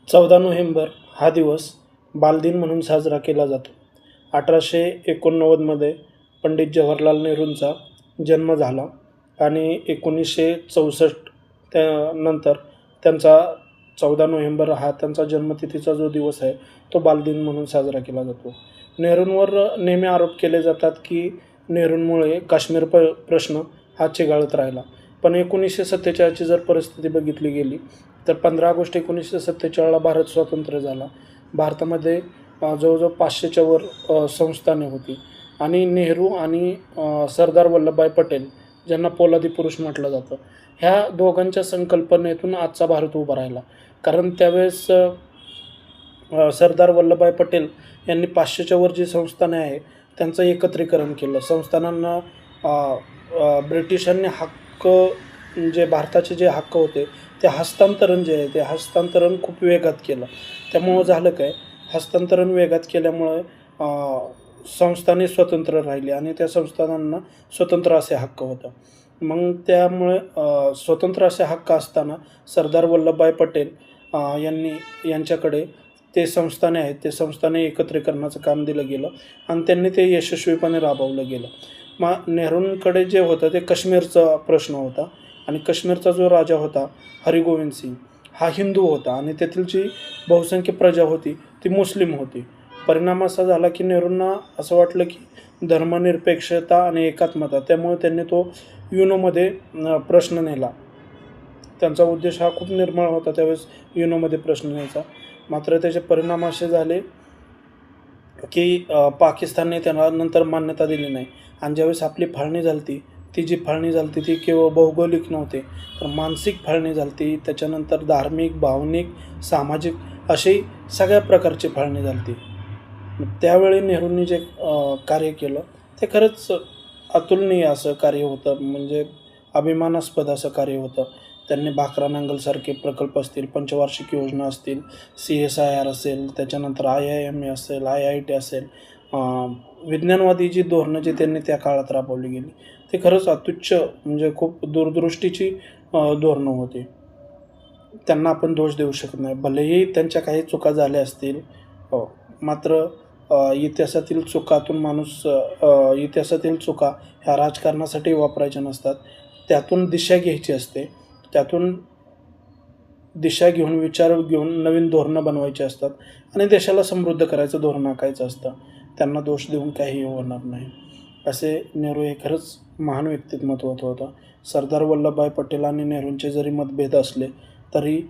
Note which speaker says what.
Speaker 1: 14 November हा दिवस बालदिन म्हणून साजरा केला जातो. 1889मध्ये पंडित जवाहरलाल नेहरूंचा जन्म झाला आणि 1964 त्यानंतर त्यांचा 14 नोव्हेंबर हा त्यांचा जन्मतिथीचा जो दिवस आहे तो बालदिन म्हणून साजरा केला जातो. नेहरूंवर नेहमी आरोप केले जातात की नेहरूंमुळे काश्मीर प्रश्न हा चिघाळत राहिला. पण 1947ची जर परिस्थिती बघितली गेली तर 15 ऑगस्ट 1947ला भारत स्वतंत्र झाला. भारतामध्ये जवळजवळ 500च्या वर संस्थाने होती आणि नेहरू आणि सरदार वल्लभभाई पटेल ज्यांना पोलादी पुरुष म्हटलं जातं, ह्या दोघांच्या संकल्पनेतून आजचा भारत उभा राहिला. कारण त्यावेळेस सरदार वल्लभभाई पटेल यांनी 500च्या वर जी संस्थाने आहे त्यांचं एकत्रीकरण केलं. संस्थानांना ब्रिटिशांनी हक्क जे भारताचे जे हक्क होते ते हस्तांतरण जे आहे ते हस्तांतरण खूप वेगात केलं. त्यामुळं झालं काय, हस्तांतरण वेगात केल्यामुळं संस्थाने स्वतंत्र राहिली आणि त्या संस्थानांना स्वतंत्र असे हक्क होतं. मग त्यामुळे स्वतंत्र असे हक्क असताना सरदार वल्लभभाई पटेल यांच्याकडे ते संस्थाने आहेत, ते संस्थाने एकत्रीकरणाचं काम दिलं गेलं आणि त्यांनी ते यशस्वीपणे राबवलं गेलं. मग नेहरूंकडे जे होतं ते काश्मीरचा प्रश्न होता आणि काश्मीरचा जो राजा होता हरिगोविंद सिंग हा हिंदू होता आणि तेथील जी बहुसंख्य प्रजा होती ती मुस्लिम होती. परिणाम असा झाला की नेहरूंना असं वाटलं की धर्मनिरपेक्षता आणि एकात्मता, त्यामुळे त्यांनी तो युनोमध्ये प्रश्न नेला. त्यांचा उद्देश हा खूप निर्मळ होता त्यावेळेस युनोमध्ये प्रश्न न्यायचा. मात्र त्याचे परिणाम असे झाले की पाकिस्तानने त्यांना नंतर मान्यता दिली नाही आणि ज्यावेळेस आपली फाळणी झाली ती जी फाळणी झाली ती केवळ भौगोलिक नव्हते तर मानसिक फाळणी झाली. त्याच्यानंतर धार्मिक, भावनिक, सामाजिक अशी सगळ्या प्रकारची फाळणी झाली. त्यावेळी नेहरूंनी जे कार्य केलं ते खरंच अतुलनीय असं कार्य होतं, म्हणजे अभिमानास्पद असं कार्य होतं. त्यांनी भाकरा नांगलसारखे प्रकल्प असतील, पंचवार्षिक योजना असतील, CSIR असेल, त्याच्यानंतर IIMA असेल, IIT असेल, विज्ञानवादी जी धोरणं जी त्यांनी त्या काळात राबवली गेली ते खरंच अत्युच्च म्हणजे खूप दूरदृष्टीची धोरणं होती. त्यांना आपण दोष देऊ शकत नाही. भलेही त्यांच्या काही चुका झाल्या असतील, मात्र इतिहासातील चुकातून इतिहासातील चुका ह्या राजकारणासाठी वापरायच्या नसतात. त्यातून दिशा घ्यायची असते. त्यातून दिशा घेऊन, विचार घेऊन नवीन धोरणं बनवायची असतात आणि देशाला समृद्ध करायचं धोरण आखायचं असतं. त्यांना दोष देऊन काहीही होणार नाही. असे नेहरू हे खरंच महान व्यक्तिमत्व होतं. सरदार वल्लभभाई पटेल आणि नेहरूंचे जरी मतभेद असले तरी